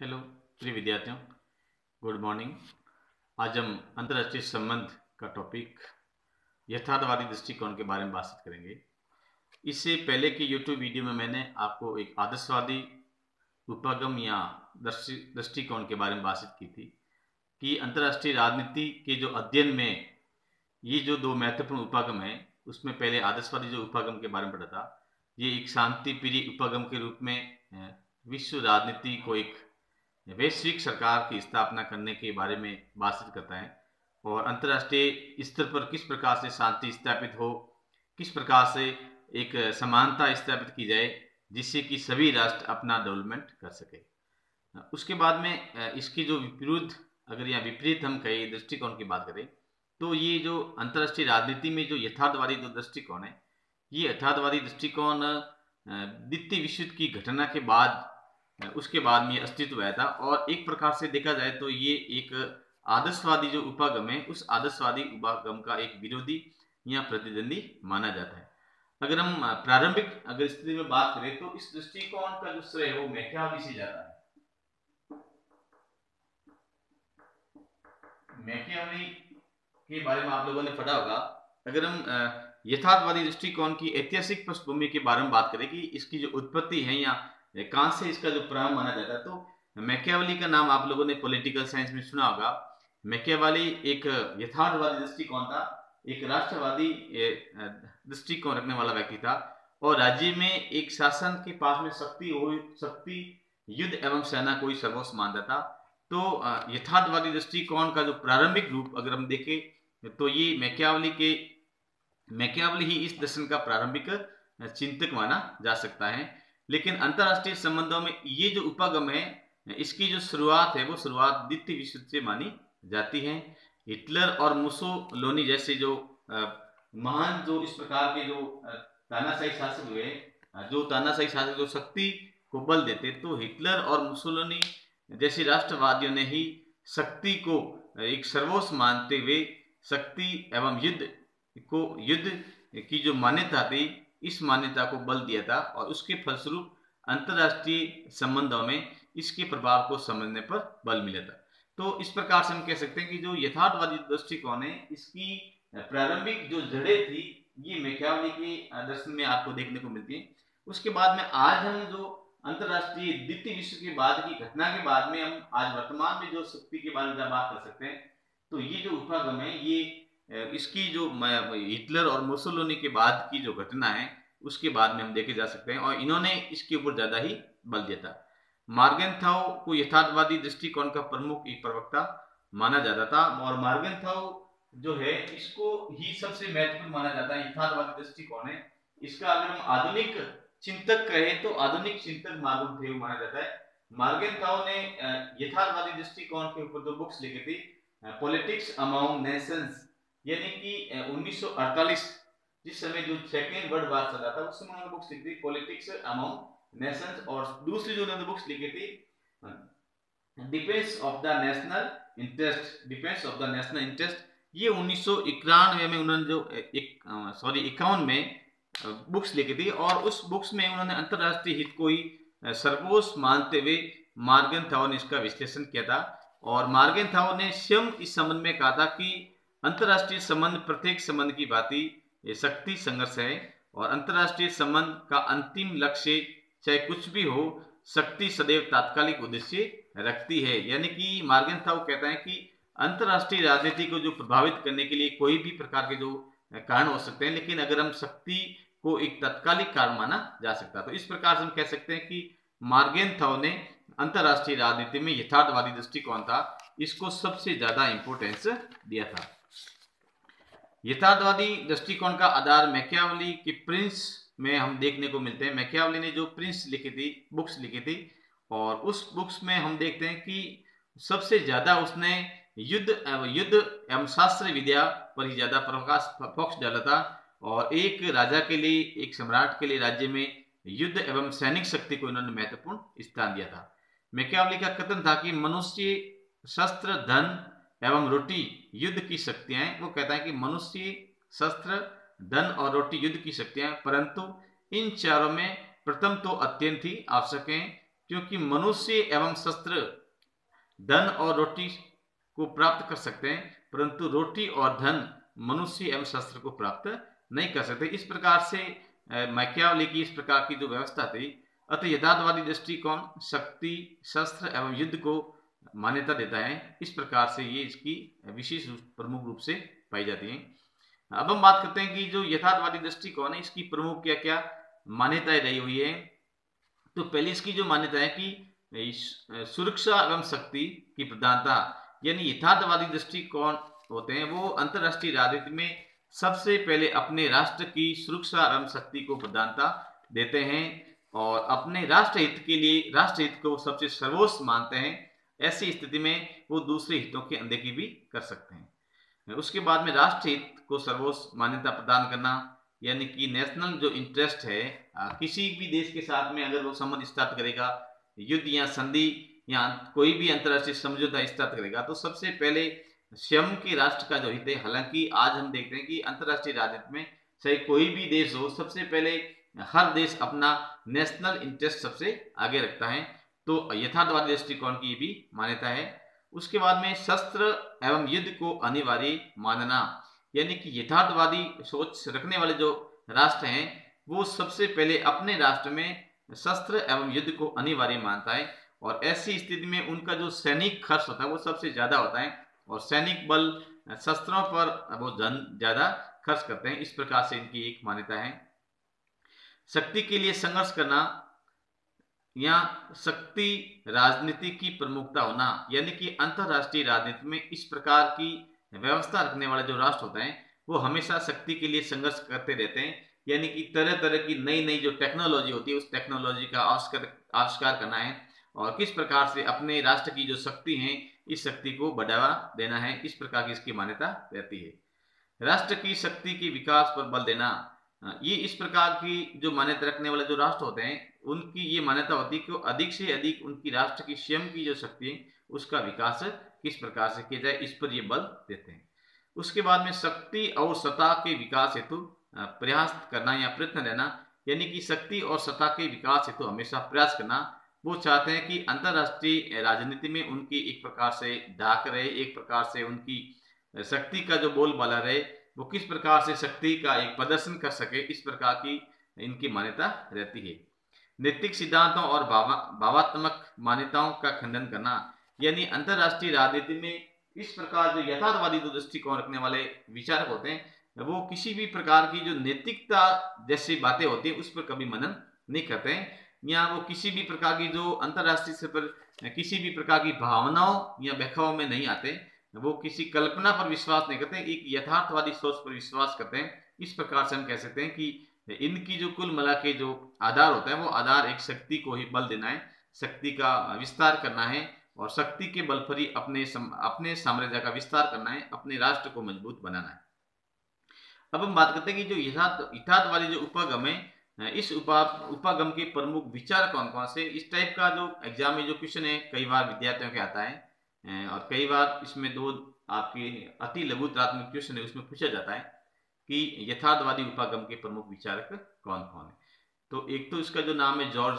Hello प्रिय विद्यार्थियों, good morning. आज हम अंतर्राष्ट्रीय संबंध का टॉपिक यथार्थवादी दृष्टिकोण के बारे में बात करेंगे। इससे पहले की यूट्यूब वीडियो में मैंने आपको एक आदर्शवादी उपागम या दृष्टिकोण के बारे में बात की थी कि अंतर्राष्ट्रीय राजनीति के जो अध्ययन में ये जो दो महत्वपूर्ण उपागम है, उसमें पहले आदर्शवादी जो उपागम के बारे में पढ़ा था। ये एक शांति प्रिय उपागम के रूप में विश्व राजनीति को एक वैश्विक सरकार की स्थापना करने के बारे में बातचीत करता है और अंतर्राष्ट्रीय स्तर पर किस प्रकार से शांति स्थापित हो, किस प्रकार से एक समानता स्थापित की जाए जिससे कि सभी राष्ट्र अपना डेवलपमेंट कर सके। उसके बाद में इसकी जो विरुद्ध, अगर या विपरीत हम कई दृष्टिकोण की बात करें तो ये जो अंतर्राष्ट्रीय राजनीति में जो यथार्थवादी जो दृष्टिकोण है, ये यथार्थवादी दृष्टिकोण द्वितीय विश्व युद्ध की घटना के बाद, उसके बाद में अस्तित्व आया था और एक प्रकार से देखा जाए तो ये एक आदर्शवादी जो उपागम है, उस आदर्शवादी उपागम का एक विरोधी या प्रतिद्वंदी माना जाता है। अगर हम प्रारंभिक अगर स्थिति में बात करें तो इस दृष्टिकोण का जो श्रेय है वो मैकियावेली से जाता है। मैकियावेली के बारे में आप लोगों ने पढ़ा होगा। अगर हम यथार्थवादी दृष्टिकोण की ऐतिहासिक पृष्ठभूमि के बारे में बात करें कि इसकी जो उत्पत्ति है या कहां से इसका जो प्रारंभ माना जाता है, तो मैकियावेली का नाम आप लोगों ने पॉलिटिकल साइंस में सुना होगा। मैकियावेली एक यथार्थवादी दृष्टिकोण था, एक राष्ट्रवादी दृष्टिकोण रखने वाला व्यक्ति था और राज्य में एक शासन के पास में शक्ति युद्ध एवं सेना को ही सर्वोच्च मानता था। तो यथार्थवादी दृष्टिकोण का जो प्रारंभिक रूप अगर हम देखें तो ये मैकियावेली ही इस दर्शन का प्रारंभिक चिंतक माना जा सकता है। लेकिन अंतरराष्ट्रीय संबंधों में ये जो उपागम है, इसकी जो शुरुआत है वो शुरुआत द्वितीय विश्व युद्ध से मानी जाती है। हिटलर और मुसोलिनी जैसे जो महान जो इस प्रकार के जो तानाशाही शासक हुए, जो तानाशाही शासक जो शक्ति को बल देते, तो हिटलर और मुसोलिनी जैसे राष्ट्रवादियों ने ही शक्ति को एक सर्वोच्च मानते हुए शक्ति एवं युद्ध की जो मान्यता थी, इस मान्यता को बल दिया था और उसके फलस्वरूप अंतरराष्ट्रीय संबंधों में इसके प्रभाव को समझने पर बल मिला था। तो इस प्रकार से हम कह सकते हैं कि जो यथार्थवादी दृष्टिकोण है, इसकी प्रारंभिक जो जड़ें थी ये मैकियावेली के दर्शन में आपको देखने को मिलती है। उसके बाद में आज हम जो अंतरराष्ट्रीय द्वितीय विश्व के बाद की घटना के बाद में हम आज वर्तमान में जो शक्ति के बारे में बात कर सकते हैं, तो ये जो उपागम है ये इसकी जो हिटलर और मुसोलिनी के बाद की जो घटना है उसके बाद में हम देखे जा सकते हैं और इन्होंने इसके ऊपर ज्यादा ही बल दिया था। मार्गेनथाउ को यथार्थवादी दृष्टिकोण का प्रमुख एक प्रवक्ता माना जाता था और मार्गेनथाउ जो है इसको ही सबसे महत्वपूर्ण माना जाता है। यथार्थवादी दृष्टिकोण है, इसका अगर हम आधुनिक चिंतक कहें तो आधुनिक चिंतक मार्गेनथाउ माना जाता है। मार्गेनथाउ ने यथार्थवादी दृष्टिकोण के ऊपर जो बुक्स लिखी थी, पॉलिटिक्स अमंग नेशंस, यानी कि 1948 जिस समय जो सेकेंड वर्ल्ड वॉर चला था उस समय उन्होंने बुक्स लिखी थी पॉलिटिक्स अमंग नेशंस, और दूसरी जो उन्होंने बुक्स लिखी थी defence of the national interest, ये 1991 में उन्होंने जो 51 में बुक्स लिखी थी और उस बुक्स में उन्होंने अंतरराष्ट्रीय हित को ही सर्वोच्च मानते हुए मार्गेनथाउ ने इसका विश्लेषण किया था। और मार्गेनथाउ ने स्वयं इस संबंध में कहा था कि अंतरराष्ट्रीय संबंध प्रत्येक संबंध की भांति ये शक्ति संघर्ष है और अंतरराष्ट्रीय संबंध का अंतिम लक्ष्य चाहे कुछ भी हो, शक्ति सदैव तात्कालिक उद्देश्य रखती है। यानी कि मार्गेनथाउ कहता है कि अंतरराष्ट्रीय राजनीति को जो प्रभावित करने के लिए कोई भी प्रकार के जो कारण हो सकते हैं, लेकिन अगर हम शक्ति को एक तात्कालिक कारण माना जा सकता है, तो इस प्रकार से हम कह सकते हैं कि मार्गेनथाउ ने अंतरराष्ट्रीय राजनीति में यथार्थवादी दृष्टिकोण था, इसको सबसे ज्यादा इंपोर्टेंस दिया था। यथार्थवादी दृष्टिकोण का आधार मैकियावेली की प्रिंस में हम देखने को मिलते हैं। मैकियावेली ने जो प्रिंस लिखी थी, बुक्स लिखी थी, और उस बुक्स में हम देखते हैं कि सबसे ज्यादा उसने युद्ध एवं शास्त्र विद्या पर ही ज्यादा फोकस डाला था और एक राजा के लिए, एक सम्राट के लिए राज्य में युद्ध एवं सैनिक शक्ति को इन्होंने महत्वपूर्ण स्थान दिया था। मैकियावेली का कथन था कि मनुष्य, शस्त्र, धन एवं रोटी युद्ध की शक्तियां हैं। वो कहता है कि मनुष्य, शस्त्र, धन और रोटी युद्ध की शक्तियां, परंतु इन चारों में प्रथम तो अत्यंत ही आवश्यक है क्योंकि मनुष्य एवं शस्त्र धन और रोटी को प्राप्त कर सकते हैं, परंतु रोटी और धन मनुष्य एवं शस्त्र को प्राप्त नहीं कर सकते। इस प्रकार से मैकियावेली की इस प्रकार की जो व्यवस्था थी, अतः यथार्थवादी दृष्टिकोण शक्ति, शस्त्र एवं युद्ध को मान्यता देता है। इस प्रकार से ये इसकी विशेष प्रमुख रूप से पाई जाती है। अब हम बात करते हैं कि जो यथार्थवादी दृष्टिकोण है, इसकी प्रमुख क्या क्या मान्यताएं रही हुई है। तो पहली इसकी जो मान्यता है कि सुरक्षा एवं शक्ति की प्रधानता, यानी यथार्थवादी दृष्टिकोण होते हैं वो अंतरराष्ट्रीय राजनीति में सबसे पहले अपने राष्ट्र की सुरक्षा एवं शक्ति को प्रधानता देते हैं और अपने राष्ट्रहित के लिए राष्ट्रहित को सबसे सर्वोच्च मानते हैं। ऐसी स्थिति में वो दूसरे हितों की अनदेखी भी कर सकते हैं। उसके बाद में राष्ट्रहित को सर्वोच्च मान्यता प्रदान करना, यानी कि नेशनल जो इंटरेस्ट है, किसी भी देश के साथ में अगर वो संबंध स्थापित करेगा, युद्ध या संधि या कोई भी अंतरराष्ट्रीय समझौता स्थापित करेगा, तो सबसे पहले स्वयं के राष्ट्र का जो हित है। हालांकि आज हम देखते हैं कि अंतरराष्ट्रीय राजनीति में चाहे कोई भी देश हो, सबसे पहले हर देश अपना नेशनल इंटरेस्ट सबसे आगे रखता है। तो यथार्थवादी दृष्टिकोण की भी मान्यता है। उसके बाद में शस्त्र एवं युद्ध को अनिवार्य मानना, यानी कि यथार्थवादी सोच रखने वाले जो राष्ट्र हैं वो सबसे पहले अपने राष्ट्र में शस्त्र एवं युद्ध को अनिवार्य मानता है और ऐसी स्थिति में उनका जो सैनिक खर्च होता है वो सबसे ज्यादा होता है और सैनिक बल शस्त्रों पर वो धन ज्यादा खर्च करते हैं। इस प्रकार से इनकी एक मान्यता है। शक्ति के लिए संघर्ष करना या शक्ति राजनीति की प्रमुखता होना, यानी कि अंतरराष्ट्रीय राजनीति में इस प्रकार की व्यवस्था रखने वाले जो राष्ट्र होते हैं वो हमेशा शक्ति के लिए संघर्ष करते रहते हैं, यानी कि तरह तरह की नई नई जो टेक्नोलॉजी होती है उस टेक्नोलॉजी का आविष्कार करना है और किस प्रकार से अपने राष्ट्र की जो शक्ति है इस शक्ति को बढ़ावा देना है। इस प्रकार की इसकी मान्यता रहती है। राष्ट्र की शक्ति के विकास पर बल देना, ये इस प्रकार की जो मान्यता रखने वाले जो राष्ट्र होते हैं उनकी ये मान्यता होती है कि अधिक से अधिक उनकी राष्ट्र की स्वयं की जो शक्ति है उसका विकास किस प्रकार से किया जाए, इस पर ये बल देते हैं। उसके बाद में शक्ति और सत्ता के विकास हेतु प्रयास करना या प्रयत्न रहना, यानी कि शक्ति और सत्ता के विकास हेतु हमेशा प्रयास करना। वो चाहते हैं कि अंतरराष्ट्रीय राजनीति में उनकी एक प्रकार से धाक रहे, एक प्रकार से उनकी शक्ति का जो बोलबाला रहे, वो किस प्रकार से शक्ति का एक प्रदर्शन कर सके, इस प्रकार की इनकी मान्यता रहती है। नैतिक सिद्धांतों और भावात्मक मान्यताओं का खंडन करना, यानी अंतरराष्ट्रीय राजनीति में इस प्रकार जो यथार्थवादी जो दृष्टिकोण रखने वाले विचारक होते हैं वो किसी भी प्रकार की जो नैतिकता जैसी बातें होती है उस पर कभी मनन नहीं करते हैं, या वो किसी भी प्रकार की जो अंतरराष्ट्रीय स्तर पर किसी भी प्रकार की भावनाओं या व्याख्याओं में नहीं आते। वो किसी कल्पना पर विश्वास नहीं करते, एक यथार्थवादी सोच पर विश्वास करते हैं। इस प्रकार से हम कह सकते हैं कि इनकी जो कुल मिला के जो आधार होता है वो आधार एक शक्ति को ही बल देना है, शक्ति का विस्तार करना है और शक्ति के बल पर ही अपने साम्राज्य का विस्तार करना है, अपने राष्ट्र को मजबूत बनाना है। अब हम बात करते हैं कि जो यथार्थवादी जो उपागम है, इस उपागम के प्रमुख विचार कौन कौन से। इस टाइप का जो एग्जाम में जो क्वेश्चन है कई बार विद्यार्थियों के आता है और कई बार इसमें दो आपके अति लघुत्रात्मक क्वेश्चन है उसमें पूछा जाता है कि यथार्थवादी उपागम के प्रमुख विचारक कौन कौन है। तो एक तो इसका जो नाम है जॉर्ज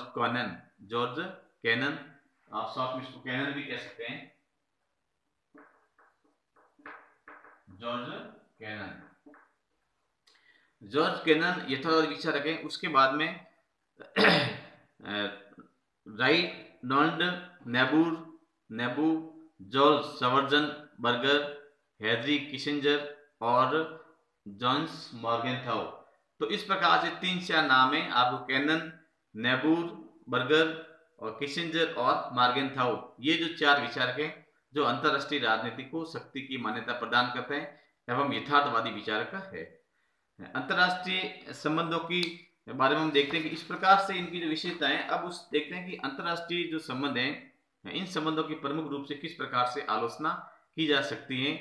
कैनन, आप शॉर्ट में इसको कैनन भी कह सकते हैं, जॉर्ज कैनन यथार्थवादी विचारक है। उसके बाद में राइनोल्ड नेबू, जॉर्ज श्वार्ज़ेनेगर, हेनरी किसिंजर और जॉन्स मॉर्गेनथाउ। तो इस प्रकार से 3-4 नाम है आपको, कैनन, नेबूर, बर्गर और किसिंजर और मॉर्गेनथाउ। ये जो 4 विचारक हैं जो अंतरराष्ट्रीय राजनीति को शक्ति की मान्यता प्रदान करते हैं एवं यथार्थवादी विचारक है। अंतरराष्ट्रीय संबंधों की बारे में हम देखते हैं कि इस प्रकार से इनकी जो विशेषता है। अब उस देखते हैं कि अंतरराष्ट्रीय जो संबंध है इन संबंधों की प्रमुख रूप से किस प्रकार से आलोचना की जा सकती है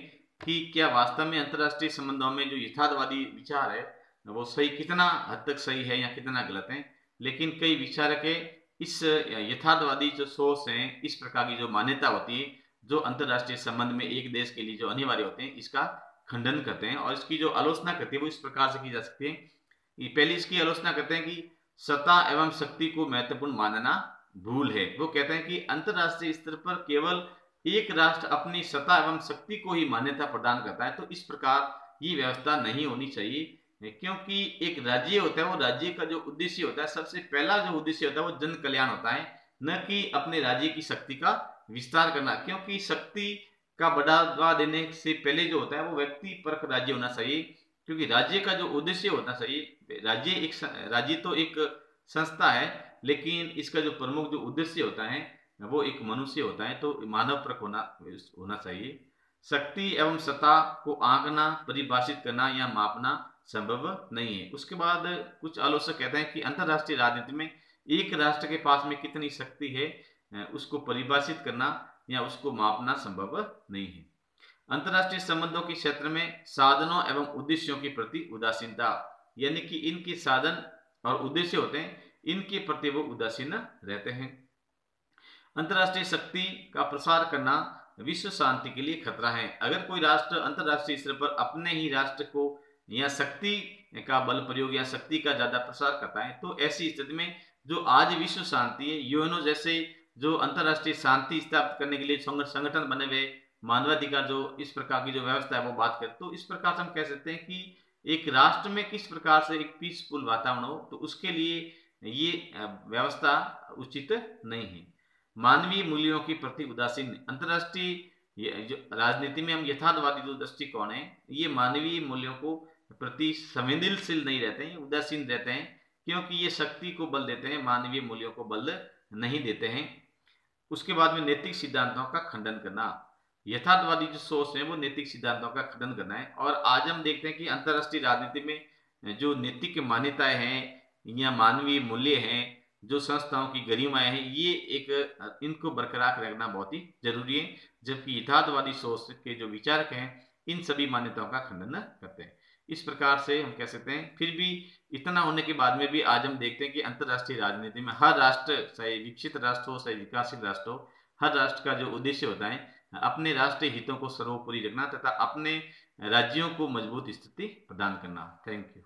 कि क्या वास्तव में अंतरराष्ट्रीय संबंधों में जो यथार्थवादी विचार है वो सही, कितना हद तक सही है या कितना गलत है। लेकिन कई विचारक है इस यथार्थवादी जो सोच है, इस प्रकार की जो मान्यता होती है जो अंतरराष्ट्रीय संबंध में एक देश के लिए जो अनिवार्य होते हैं, इसका खंडन करते हैं और इसकी जो आलोचना करती है वो इस प्रकार से की जा सकती है। पहली इसकी आलोचना करते हैं कि सत्ता एवं शक्ति को महत्वपूर्ण मानना भूल है। वो कहते हैं कि अंतरराष्ट्रीय स्तर पर केवल एक राष्ट्र अपनी सत्ता एवं शक्ति को ही मान्यता प्रदान करता है, तो इस प्रकार ये व्यवस्था नहीं होनी चाहिए, क्योंकि एक राज्य होता है, वो राज्य का जो उद्देश्य होता है, सबसे पहला जो उद्देश्य होता है वो जन कल्याण होता है, न कि अपने राज्य की शक्ति का विस्तार करना। क्योंकि शक्ति का बढ़ावा देने से पहले जो होता है वो व्यक्ति परक राज्य होना चाहिए, क्योंकि राज्य का जो उद्देश्य होना चाहिए, राज्य तो एक संस्था है, लेकिन इसका जो प्रमुख जो उद्देश्य होता है वो एक मनुष्य होता है, तो मानव परक होना होना चाहिए। शक्ति एवं सत्ता को आंकना, परिभाषित करना या मापना संभव नहीं है। उसके बाद कुछ आलोचक कहते हैं कि अंतरराष्ट्रीय राजनीति में एक राष्ट्र के पास में कितनी शक्ति है उसको परिभाषित करना या उसको मापना संभव नहीं है। अंतरराष्ट्रीय संबंधों के क्षेत्र में साधनों एवं उद्देश्यों के प्रति उदासीनता, यानी कि इनके साधन और उद्देश्य होते हैं, इनके प्रति वो उदासीन रहते हैं। अंतरराष्ट्रीय शक्ति का प्रसार करना विश्व शांति के लिए खतरा है। अगर कोई राष्ट्र अंतरराष्ट्रीय स्तर पर अपने ही राष्ट्र को या शक्ति का बल प्रयोग या शक्ति का ज्यादा प्रसार करता है, तो ऐसी स्थिति में जो आज विश्व शांति है, यूएनओ जैसे जो अंतरराष्ट्रीय शांति स्थापित करने के लिए संगठन बने हुए, मानवाधिकार जो इस प्रकार की जो व्यवस्था है वो बात करें, तो इस प्रकार से हम कह सकते हैं कि एक राष्ट्र में किस प्रकार से एक पीसफुल वातावरण हो, तो उसके लिए ये व्यवस्था उचित नहीं है। मानवीय मूल्यों के प्रति उदासीन, अंतरराष्ट्रीय जो राजनीति में हम यथार्थवादी जो दृष्टिकोण है, ये मानवीय मूल्यों को प्रति संवेदनशील नहीं रहते हैं, उदासीन रहते हैं, क्योंकि ये शक्ति को बल देते हैं, मानवीय मूल्यों को बल नहीं देते हैं। उसके बाद में नैतिक सिद्धांतों का खंडन करना, यथार्थवादी जो सोच है वो नैतिक सिद्धांतों का खंडन करना है। और आज हम देखते हैं कि अंतरराष्ट्रीय राजनीति में जो नैतिक मान्यताएं हैं या मानवीय मूल्य हैं, जो संस्थाओं की गरिमाएं हैं, ये एक इनको बरकरार रखना बहुत ही जरूरी है, जबकि यथार्थवादी सोच के जो विचारक हैं इन सभी मान्यताओं का खंडन करते हैं। इस प्रकार से हम कह सकते हैं, फिर भी इतना होने के बाद में भी आज हम देखते हैं कि अंतरराष्ट्रीय राजनीति में हर राष्ट्र, चाहे विकसित राष्ट्र हो चाहे विकासशील राष्ट्र हो, हर राष्ट्र का जो उद्देश्य होता है अपने राष्ट्रीय हितों को सर्वोपरि रखना तथा अपने राज्यों को मजबूत स्थिति प्रदान करना। Thank you.